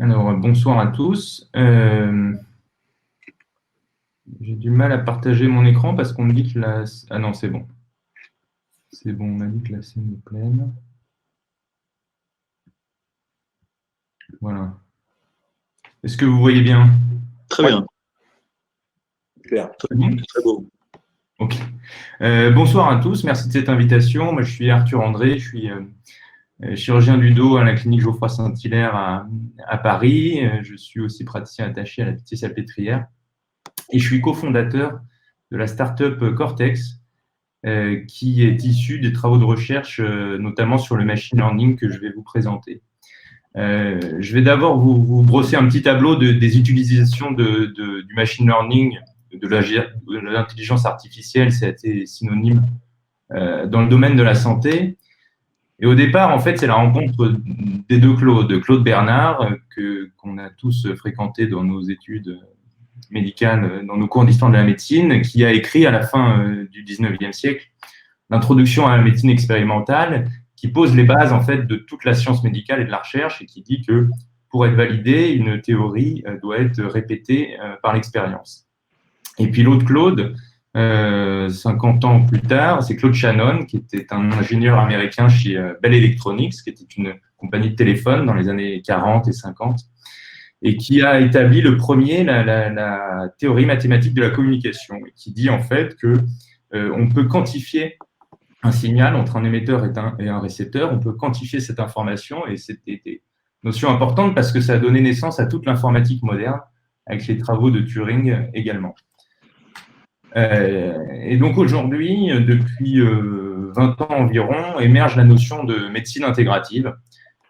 Alors, bonsoir à tous. J'ai du mal à partager mon écran parce qu'on me dit que la... Ah non, c'est bon. C'est bon, on m'a dit que la scène est pleine. Voilà. Est-ce que vous voyez bien? Très bien. Clair. Très bien, très beau. Ok. Bonsoir à tous, merci de cette invitation. Moi, je suis Arthur André, je suis chirurgien du dos à la clinique Geoffroy Saint-Hilaire à Paris. Je suis aussi praticien attaché à la Pitié-Salpêtrière et je suis cofondateur de la start-up Cortex, qui est issue des travaux de recherche, notamment sur le machine learning que je vais vous présenter. Je vais d'abord vous brosser un petit tableau des utilisations du machine learning, de l'intelligence artificielle, c'est synonyme, dans le domaine de la santé. Et au départ, en fait, c'est la rencontre des deux Claude. Claude Bernard, qu'on a tous fréquenté dans nos études médicales, dans nos cours d'histoire de la médecine, qui a écrit à la fin du 19e siècle l'introduction à la médecine expérimentale, qui pose les bases en fait de toute la science médicale et de la recherche et qui dit que pour être validée, une théorie doit être répétée par l'expérience. Et puis l'autre Claude, 50 ans plus tard, c'est Claude Shannon, qui était un ingénieur américain chez Bell Electronics, qui était une compagnie de téléphone dans les années 40 et 50, et qui a établi le premier la théorie mathématique de la communication, et qui dit en fait que on peut quantifier un signal entre un émetteur et un récepteur, on peut quantifier cette information, et c'était des notions importantes parce que ça a donné naissance à toute l'informatique moderne, avec les travaux de Turing également. Et donc aujourd'hui, depuis 20 ans environ, émerge la notion de médecine intégrative,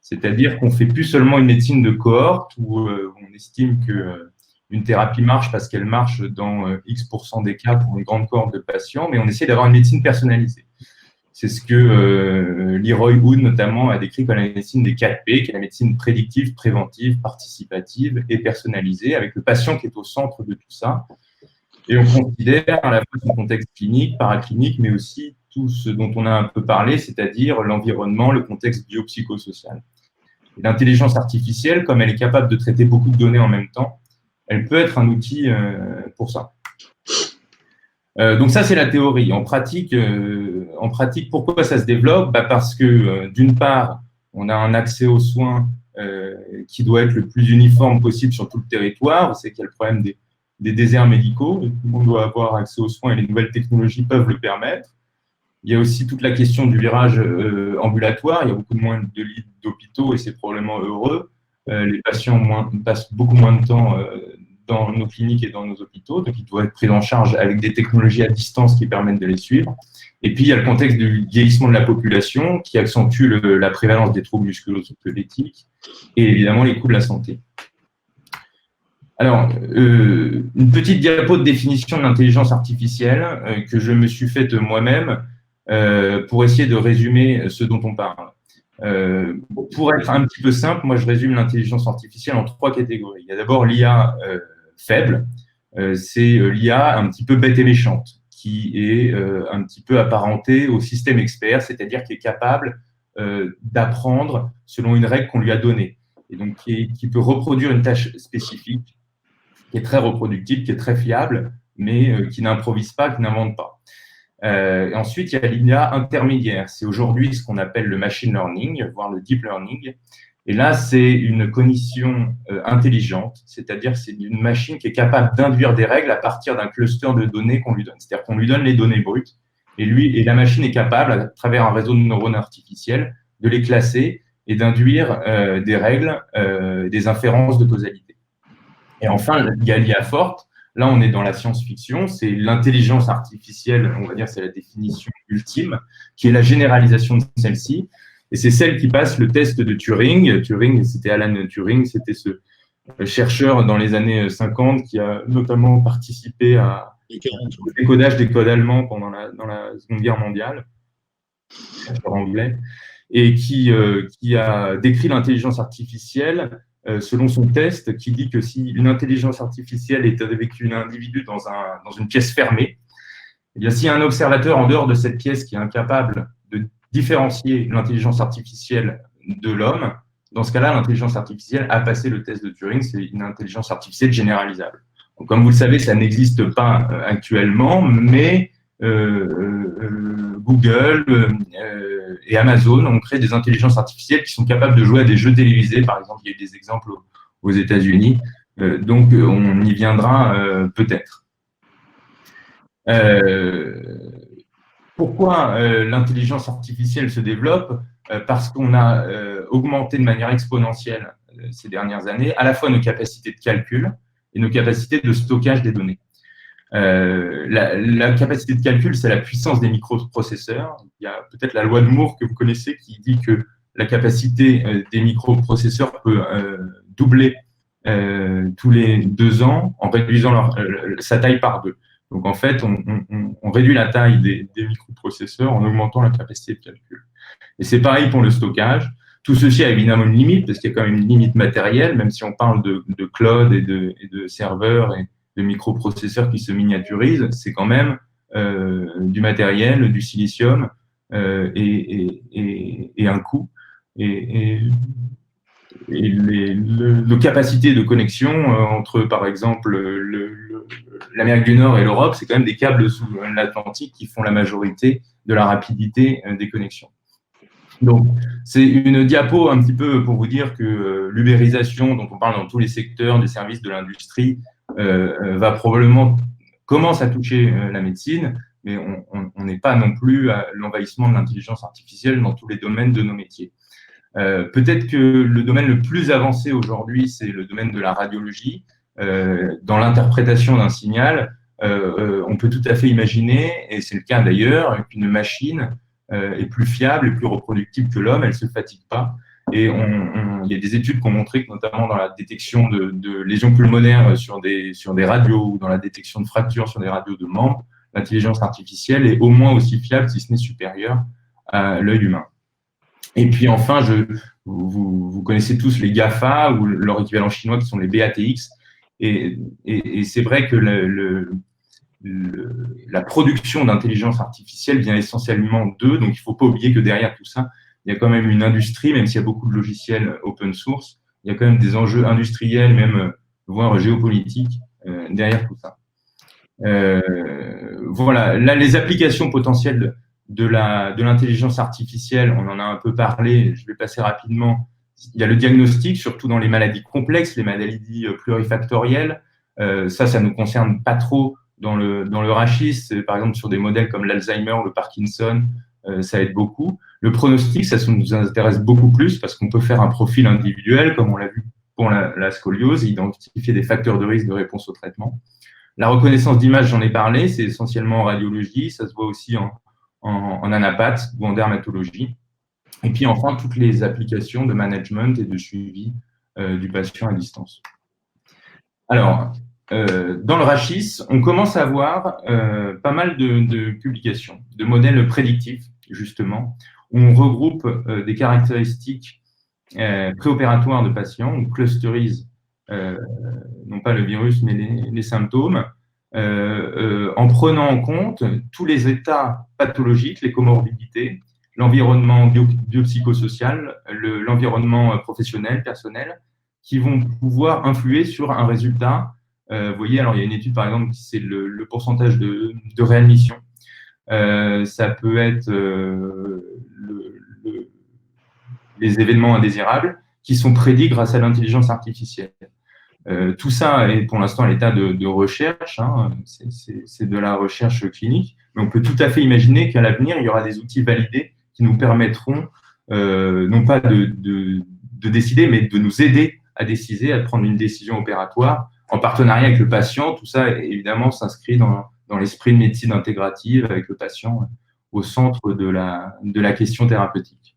c'est-à-dire qu'on ne fait plus seulement une médecine de cohorte où on estime qu'une thérapie marche parce qu'elle marche dans X% des cas pour une grande cohorte de patients, mais on essaie d'avoir une médecine personnalisée. C'est ce que Leroy Hood, notamment, a décrit comme la médecine des 4P, qui est la médecine prédictive, préventive, participative et personnalisée, avec le patient qui est au centre de tout ça. Et on considère à la fois son contexte clinique, paraclinique, mais aussi tout ce dont on a un peu parlé, c'est-à-dire l'environnement, le contexte biopsychosocial. L'intelligence artificielle, comme elle est capable de traiter beaucoup de données en même temps, elle peut être un outil pour ça. Donc ça, c'est la théorie. En pratique, pourquoi ça se développe? Parce que d'une part, on a un accès aux soins qui doit être le plus uniforme possible sur tout le territoire. C'est qu'il y a le problème des déserts médicaux. Tout le monde doit avoir accès aux soins et les nouvelles technologies peuvent le permettre. Il y a aussi toute la question du virage ambulatoire. Il y a beaucoup moins de lits d'hôpitaux et c'est probablement heureux. Les patients passent beaucoup moins de temps dans nos cliniques et dans nos hôpitaux, donc ils doivent être pris en charge avec des technologies à distance qui permettent de les suivre. Et puis, il y a le contexte du vieillissement de la population qui accentue la prévalence des troubles musculo-squelettiques et évidemment les coûts de la santé. Alors, une petite diapo de définition de l'intelligence artificielle que je me suis faite moi-même pour essayer de résumer ce dont on parle. Pour être un petit peu simple, moi je résume l'intelligence artificielle en 3 catégories. Il y a d'abord l'IA faible, c'est l'IA un petit peu bête et méchante, qui est un petit peu apparentée au système expert, c'est-à-dire qui est capable d'apprendre selon une règle qu'on lui a donnée, et donc qui peut reproduire une tâche spécifique, qui est très reproductible, qui est très fiable, mais qui n'improvise pas, qui n'invente pas. Et ensuite, il y a l'IA intermédiaire. C'est aujourd'hui ce qu'on appelle le machine learning, voire le deep learning. Et là, c'est une cognition intelligente, c'est-à-dire c'est une machine qui est capable d'induire des règles à partir d'un cluster de données qu'on lui donne. C'est-à-dire qu'on lui donne les données brutes et la machine est capable, à travers un réseau de neurones artificiels, de les classer et d'induire des règles, des inférences de causalité. Et enfin, il y a l'IA forte. Là, on est dans la science-fiction, c'est l'intelligence artificielle, on va dire, c'est la définition ultime, qui est la généralisation de celle-ci. Et c'est celle qui passe le test de Turing. Turing, c'était Alan Turing, c'était ce chercheur dans les années 50 qui a notamment participé au décodage des codes allemands pendant dans la Seconde Guerre mondiale, chercheur anglais, et qui a décrit l'intelligence artificielle selon son test, qui dit que si une intelligence artificielle est avec un individu dans une pièce fermée, eh bien, s'il y a un observateur en dehors de cette pièce qui est incapable de différencier l'intelligence artificielle de l'homme, Dans ce cas-là, l'intelligence artificielle a passé le test de Turing, c'est une intelligence artificielle généralisable. Donc, comme vous le savez, ça n'existe pas actuellement, mais Google et Amazon ont créé des intelligences artificielles qui sont capables de jouer à des jeux télévisés. Par exemple, il y a eu des exemples aux États-Unis. Donc, on y viendra peut-être. Pourquoi l'intelligence artificielle se développe? Parce qu'on a augmenté de manière exponentielle ces dernières années à la fois nos capacités de calcul et nos capacités de stockage des données. La capacité de calcul, c'est la puissance des microprocesseurs. Il y a peut-être la loi de Moore que vous connaissez qui dit que la capacité des microprocesseurs peut doubler tous les 2 ans en réduisant sa taille par 2. Donc, en fait, on réduit la taille des microprocesseurs en augmentant la capacité de calcul. Et c'est pareil pour le stockage. Tout ceci a évidemment une limite, parce qu'il y a quand même une limite matérielle, même si on parle de cloud et de serveurs et de microprocesseurs qui se miniaturisent, c'est quand même du matériel, du silicium et un coût. Et nos capacités de connexion entre, par exemple, l'Amérique du Nord et l'Europe, c'est quand même des câbles sous l'Atlantique qui font la majorité de la rapidité des connexions. Donc, c'est une diapo un petit peu pour vous dire que l'ubérisation, dont on parle dans tous les secteurs des services de l'industrie, va probablement commence à toucher la médecine, mais on n'est pas non plus à l'envahissement de l'intelligence artificielle dans tous les domaines de nos métiers. Peut-être que le domaine le plus avancé aujourd'hui, c'est le domaine de la radiologie. Dans l'interprétation d'un signal, on peut tout à fait imaginer, et c'est le cas d'ailleurs, qu'une machine est plus fiable et plus reproductible que l'homme, elle ne se fatigue pas. Et il y a des études qui ont montré que, notamment dans la détection de lésions pulmonaires sur des radios ou dans la détection de fractures sur des radios de membres, l'intelligence artificielle est au moins aussi fiable, si ce n'est supérieure, à l'œil humain. Et puis enfin, vous connaissez tous les GAFA ou leur équivalent chinois qui sont les BATX. Et c'est vrai que la production d'intelligence artificielle vient essentiellement d'eux. Donc, il ne faut pas oublier que derrière tout ça, il y a quand même une industrie, même s'il y a beaucoup de logiciels open source, il y a quand même des enjeux industriels, même voire géopolitiques, derrière tout ça. Voilà, là, les applications potentielles de l'intelligence artificielle, on en a un peu parlé, je vais passer rapidement. Il y a le diagnostic, surtout dans les maladies complexes, les maladies plurifactorielles. Ça ne nous concerne pas trop dans le rachis. Par exemple, sur des modèles comme l'Alzheimer ou le Parkinson, ça aide beaucoup. Le pronostic, ça nous intéresse beaucoup plus parce qu'on peut faire un profil individuel, comme on l'a vu pour la scoliose, identifier des facteurs de risque de réponse au traitement. La reconnaissance d'image, j'en ai parlé, c'est essentiellement en radiologie, ça se voit aussi en anapath ou en dermatologie. Et puis enfin, toutes les applications de management et de suivi du patient à distance. Alors, dans le rachis, on commence à avoir pas mal de publications, de modèles prédictifs, justement, où on regroupe des caractéristiques préopératoires de patients, on clusterise non pas le virus, mais les symptômes, en prenant en compte tous les états pathologiques, les comorbidités, l'environnement biopsychosocial, l'environnement professionnel, personnel, qui vont pouvoir influer sur un résultat. Vous voyez, alors il y a une étude, par exemple, c'est le pourcentage de réadmission. Ça peut être les événements indésirables qui sont prédits grâce à l'intelligence artificielle. Tout ça est pour l'instant à l'état de recherche, hein, c'est de la recherche clinique, mais on peut tout à fait imaginer qu'à l'avenir, il y aura des outils validés qui nous permettront non pas de décider, mais de nous aider à décider, à prendre une décision opératoire en partenariat avec le patient. Tout ça, évidemment, s'inscrit dans l'esprit de médecine intégrative avec le patient au centre de la question thérapeutique.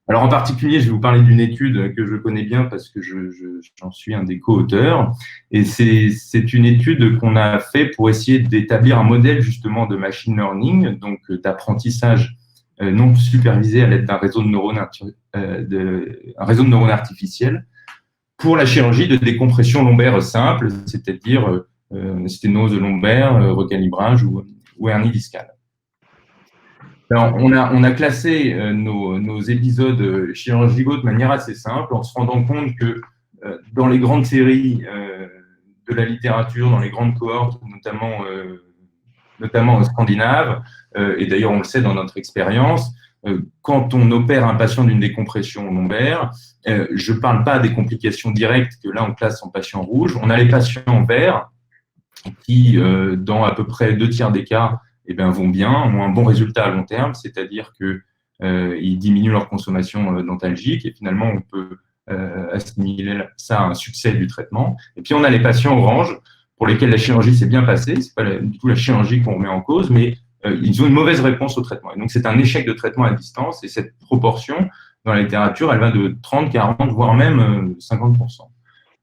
Alors, en particulier, je vais vous parler d'une étude que je connais bien parce que j'en suis un des co-auteurs. Et c'est une étude qu'on a fait pour essayer d'établir un modèle justement de machine learning, donc d'apprentissage non supervisé à l'aide d'un réseau de neurones artificiels pour la chirurgie de décompression lombaire simple, c'est-à-dire sténose lombaire, recalibrage ou hernie discale. Alors, on a classé nos épisodes chirurgicaux de manière assez simple, en se rendant compte que dans les grandes séries de la littérature, dans les grandes cohortes, notamment scandinaves, et d'ailleurs on le sait dans notre expérience, quand on opère un patient d'une décompression lombaire, je ne parle pas des complications directes que là on classe en patient rouge, on a les patients en vert qui, dans à peu près 2/3 des cas, eh bien, vont bien, ont un bon résultat à long terme, c'est-à-dire qu'ils diminuent leur consommation dentalgique et finalement on peut assimiler ça à un succès du traitement. Et puis on a les patients orange pour lesquels la chirurgie s'est bien passée, ce n'est pas du tout la chirurgie qu'on remet en cause, mais ils ont une mauvaise réponse au traitement. Et donc c'est un échec de traitement à distance et cette proportion dans la littérature, elle va de 30, 40, voire même 50%.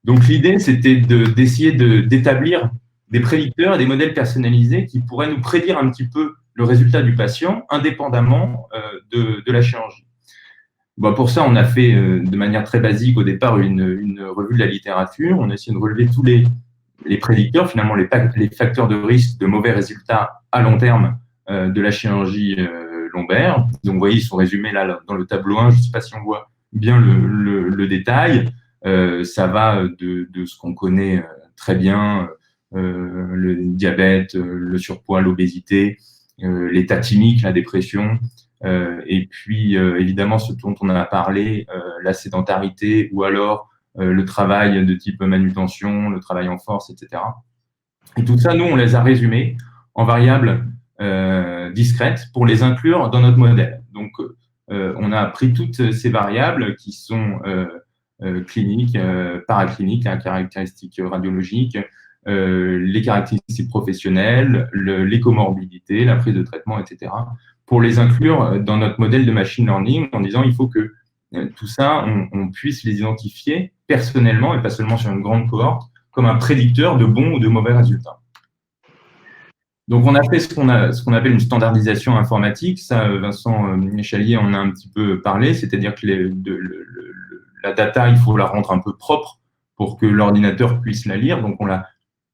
Donc l'idée, c'était d'essayer d'établir des prédicteurs et des modèles personnalisés qui pourraient nous prédire un petit peu le résultat du patient indépendamment de la chirurgie. Bon, pour ça, on a fait de manière très basique au départ une revue de la littérature. On a essayé de relever tous les prédicteurs, finalement les facteurs de risque de mauvais résultats à long terme de la chirurgie lombaire. Donc vous voyez, ils sont résumés là dans le tableau 1. Je ne sais pas si on voit bien le détail. Ça va de ce qu'on connaît très bien, le diabète, le surpoids, l'obésité, l'état thymique, la dépression, et puis évidemment ce dont on a parlé, la sédentarité ou alors le travail de type manutention, le travail en force, etc. Et tout ça, nous, on les a résumés en variables discrètes pour les inclure dans notre modèle. Donc, on a pris toutes ces variables qui sont cliniques, paracliniques, hein, caractéristiques radiologiques, les caractéristiques professionnelles, les comorbidités, la prise de traitement, etc., pour les inclure dans notre modèle de machine learning en disant il faut que tout ça, on puisse les identifier personnellement et pas seulement sur une grande cohorte comme un prédicteur de bons ou de mauvais résultats. Donc, on a fait ce qu'on appelle une standardisation informatique. Ça, Vincent Chalier en a un petit peu parlé, c'est-à-dire que la data, il faut la rendre un peu propre pour que l'ordinateur puisse la lire. Donc, on l'a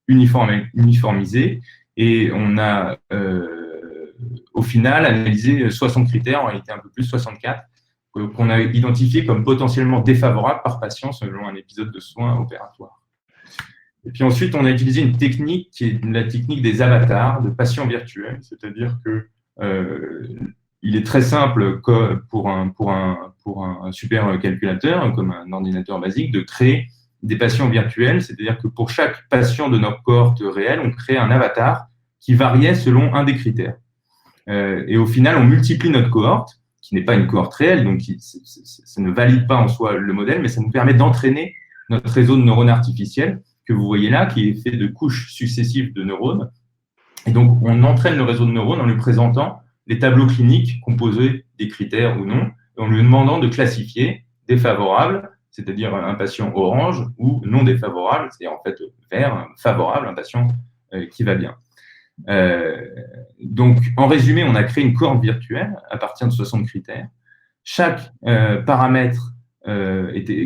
uniformisée et on a, au final, analysé 60 critères, en réalité un peu plus, 64, qu'on a identifiés comme potentiellement défavorables par patient selon un épisode de soins opératoires. Et puis ensuite, on a utilisé une technique qui est la technique des avatars, de patients virtuels, c'est-à-dire que il est très simple pour un supercalculateur, comme un ordinateur basique, de créer des patients virtuels, c'est-à-dire que pour chaque patient de notre cohorte réelle, on crée un avatar qui variait selon un des critères. Et au final, on multiplie notre cohorte, qui n'est pas une cohorte réelle, donc ça ne valide pas en soi le modèle, mais ça nous permet d'entraîner notre réseau de neurones artificiels que vous voyez là, qui est fait de couches successives de neurones. Et donc, on entraîne le réseau de neurones en lui présentant les tableaux cliniques composés des critères ou non, et en lui demandant de classifier défavorable, c'est-à-dire un patient orange, ou non défavorable, c'est en fait vert, favorable, un patient qui va bien. Donc, en résumé, on a créé une cohorte virtuelle à partir de 60 critères. Chaque paramètre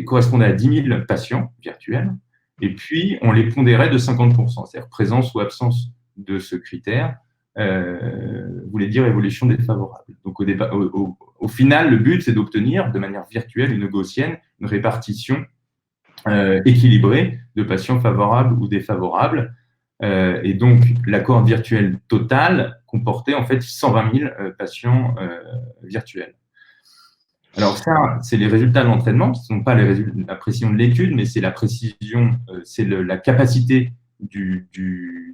correspondait à 10 000 patients virtuels. Et puis, on les pondérait de 50%, c'est-à-dire présence ou absence de ce critère voulait dire évolution défavorable. Donc, au final, le but, c'est d'obtenir de manière virtuelle, une gaussienne, une répartition équilibrée de patients favorables ou défavorables. Et donc, la cohorte virtuelle totale comportait en fait 120 000 patients virtuels. Alors ça, c'est les résultats de l'entraînement, ce ne sont pas la précision de l'étude, mais c'est la précision, c'est la capacité du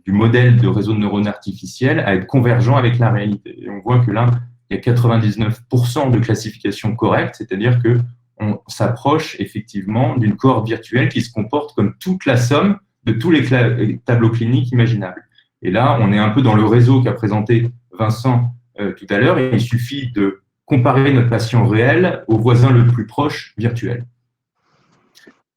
modèle de réseau de neurones artificiels à être convergent avec la réalité. Et on voit que là, il y a 99% de classification correcte, c'est-à-dire qu'on s'approche effectivement d'une cohorte virtuelle qui se comporte comme toute la somme de tous les tableaux cliniques imaginables. Et là, on est un peu dans le réseau qu'a présenté Vincent tout à l'heure, et il suffit de comparer notre patient réel au voisin le plus proche virtuel.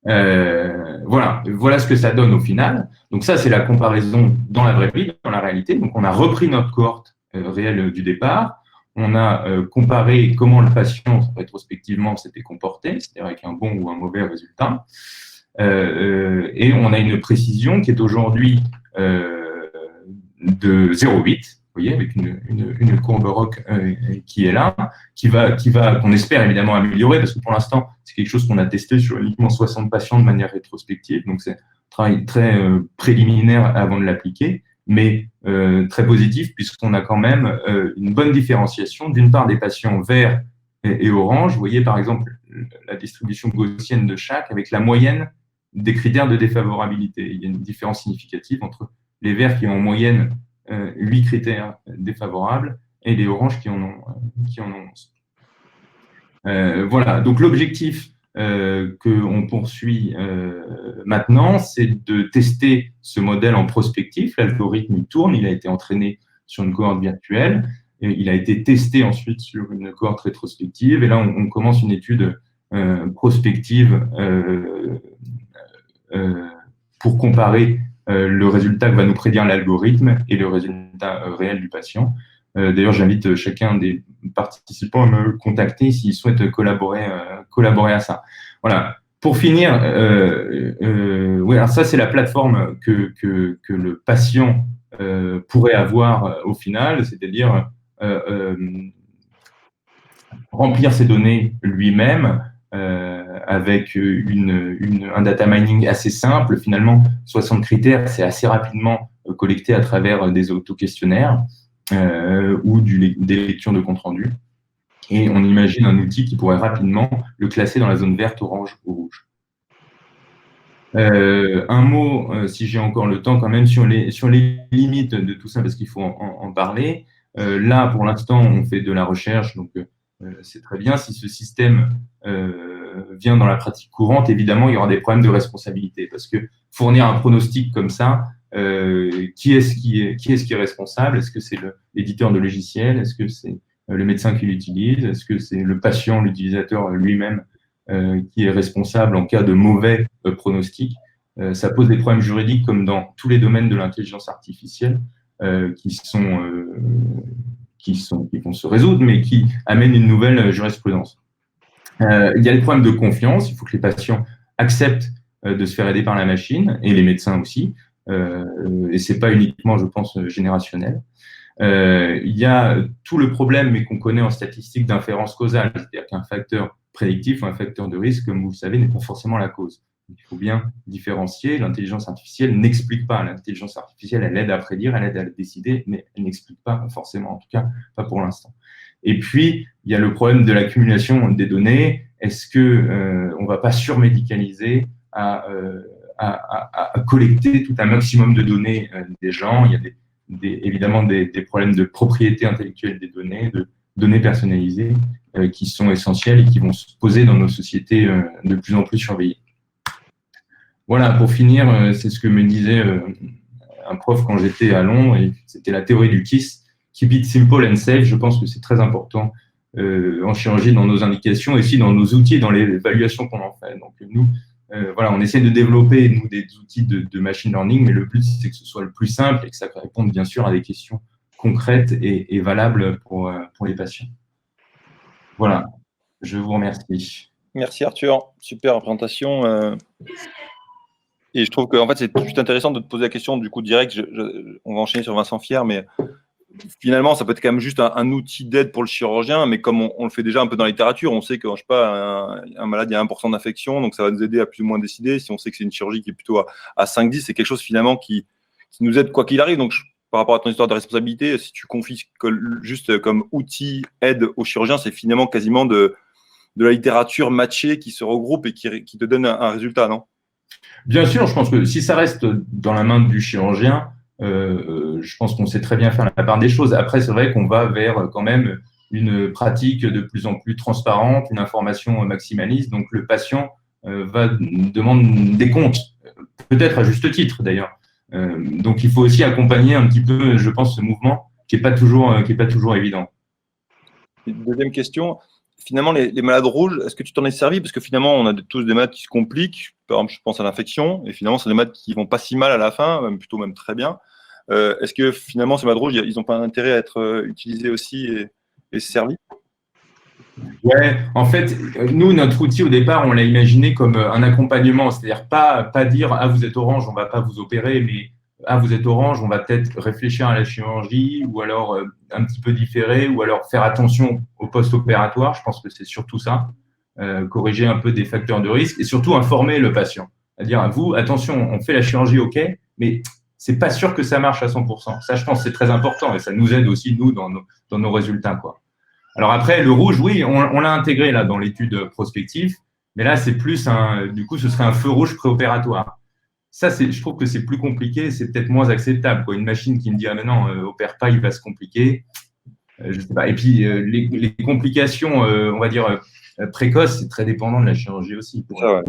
Voilà ce que ça donne au final. Donc ça, c'est la comparaison dans la vraie vie, dans la réalité. Donc on a repris notre cohorte réelle du départ. On a comparé comment le patient, rétrospectivement, s'était comporté, c'est-à-dire avec un bon ou un mauvais résultat. Et on a une précision qui est aujourd'hui de 0,8. voyez, avec une courbe ROC qui est là, qu'on espère évidemment améliorer, parce que pour l'instant, c'est quelque chose qu'on a testé sur uniquement 60 patients de manière rétrospective, donc c'est un travail très préliminaire avant de l'appliquer, mais très positif, puisqu'on a quand même une bonne différenciation, d'une part des patients verts et orange. Vous voyez par exemple la distribution gaussienne de chaque avec la moyenne des critères de défavorabilité. Il y a une différence significative entre les verts qui ont en moyenne 8 critères défavorables et les oranges qui en ont 11. Voilà, donc l'objectif qu'on poursuit maintenant, c'est de tester ce modèle en prospectif. L'algorithme, il tourne, il a été entraîné sur une cohorte virtuelle, et il a été testé ensuite sur une cohorte rétrospective, et là, on commence une étude prospective pour comparer le résultat que va nous prédire l'algorithme et le résultat réel du patient. D'ailleurs, j'invite chacun des participants à me contacter s'ils souhaitent collaborer à ça. Voilà. Pour finir, oui, alors ça, c'est la plateforme que le patient pourrait avoir au final, c'est-à-dire remplir ses données lui-même avec un data mining assez simple. Finalement, 60 critères, c'est assez rapidement collecté à travers des auto-questionnaires ou des lectures de compte-rendu. Et on imagine un outil qui pourrait rapidement le classer dans la zone verte, orange ou rouge. Un mot, si j'ai encore le temps, quand même, sur les limites de tout ça, parce qu'il faut en parler. Là, pour l'instant, on fait de la recherche, donc c'est très bien. Si ce système vient dans la pratique courante, évidemment, il y aura des problèmes de responsabilité, parce que fournir un pronostic comme ça, qui est-ce qui est responsable? Est-ce que c'est l'éditeur de logiciel? Est-ce que c'est le médecin qui l'utilise? Est-ce que c'est le patient, l'utilisateur lui-même qui est responsable en cas de mauvais pronostic? Ça pose des problèmes juridiques comme dans tous les domaines de l'intelligence artificielle qui vont se résoudre, mais qui amènent une nouvelle jurisprudence. Il y a les problèmes de confiance. Il faut que les patients acceptent de se faire aider par la machine, et les médecins aussi. Et c'est pas uniquement, je pense, générationnel. Il y a tout le problème, mais qu'on connaît en statistique, d'inférence causale, c'est-à-dire qu'un facteur prédictif ou un facteur de risque, comme vous le savez, n'est pas forcément la cause. Il faut bien différencier. L'intelligence artificielle n'explique pas. L'intelligence artificielle, elle aide à prédire, elle aide à décider, mais elle n'explique pas forcément, en tout cas, pas pour l'instant. Et puis, il y a le problème de l'accumulation des données. Est-ce que on va pas surmédicaliser à collecter tout un maximum de données des gens? Il y a évidemment des problèmes de propriété intellectuelle des données, de données personnalisées qui sont essentielles et qui vont se poser dans nos sociétés de plus en plus surveillées. Voilà, pour finir, c'est ce que me disait un prof quand j'étais à Londres, et c'était la théorie du KISS, Keep it simple and safe. Je pense que c'est très important en chirurgie, dans nos indications, et aussi dans nos outils, dans les évaluations qu'on en fait. Donc nous, voilà, on essaie de développer, nous, des outils de machine learning, mais le but, c'est que ce soit le plus simple et que ça réponde, bien sûr, à des questions concrètes et valables pour les patients. Voilà, je vous remercie. Merci Arthur, super présentation. Et je trouve que en fait, c'est juste intéressant de te poser la question du coup direct. On va enchaîner sur Vincent Fier, mais finalement, ça peut être quand même juste un outil d'aide pour le chirurgien, mais comme on le fait déjà un peu dans la littérature, on sait que, je sais pas, un malade, il y a 1% d'infection, donc ça va nous aider à plus ou moins décider. Si on sait que c'est une chirurgie qui est plutôt à 5-10, c'est quelque chose finalement qui nous aide quoi qu'il arrive. Donc, par rapport à ton histoire de responsabilité, si tu confies juste comme outil aide au chirurgien, c'est finalement quasiment de la littérature matchée qui se regroupe et qui te donne un résultat, non? Bien sûr, je pense que si ça reste dans la main du chirurgien, je pense qu'on sait très bien faire la part des choses. Après, c'est vrai qu'on va vers quand même une pratique de plus en plus transparente, une information maximaliste. Donc, le patient demande des comptes, peut-être à juste titre d'ailleurs. Donc, il faut aussi accompagner un petit peu, je pense, ce mouvement qui n'est pas toujours évident. Deuxième question. Finalement, les malades rouges, est-ce que tu t'en es servi? Parce que finalement, on a tous des malades qui se compliquent. Par exemple, je pense à l'infection. Et finalement, c'est des malades qui vont pas si mal à la fin, même très bien. Est-ce que finalement, ces malades rouges, ils n'ont pas intérêt à être utilisés aussi et servis? Ouais, en fait, nous, notre outil, au départ, on l'a imaginé comme un accompagnement. C'est-à-dire pas dire « Ah, vous êtes orange, on ne va pas vous opérer », mais ah, vous êtes orange, on va peut-être réfléchir à la chirurgie, ou alors un petit peu différer, ou alors faire attention au post-opératoire. Je pense que c'est surtout ça, corriger un peu des facteurs de risque et surtout informer le patient. C'est-à-dire, vous, attention, on fait la chirurgie, ok, mais c'est pas sûr que ça marche à 100%. Ça, je pense, c'est très important et ça nous aide aussi, nous, dans nos résultats, quoi. Alors après, le rouge, oui, on l'a intégré là dans l'étude prospective, mais là, c'est plus du coup, ce serait un feu rouge préopératoire. Ça, je trouve que c'est plus compliqué, c'est peut-être moins acceptable, quoi. Une machine qui me dit, ah mais non, opère pas, il va se compliquer. Je sais pas. Et puis, les complications, on va dire, précoces, c'est très dépendant de la chirurgie aussi. Ça, ouais.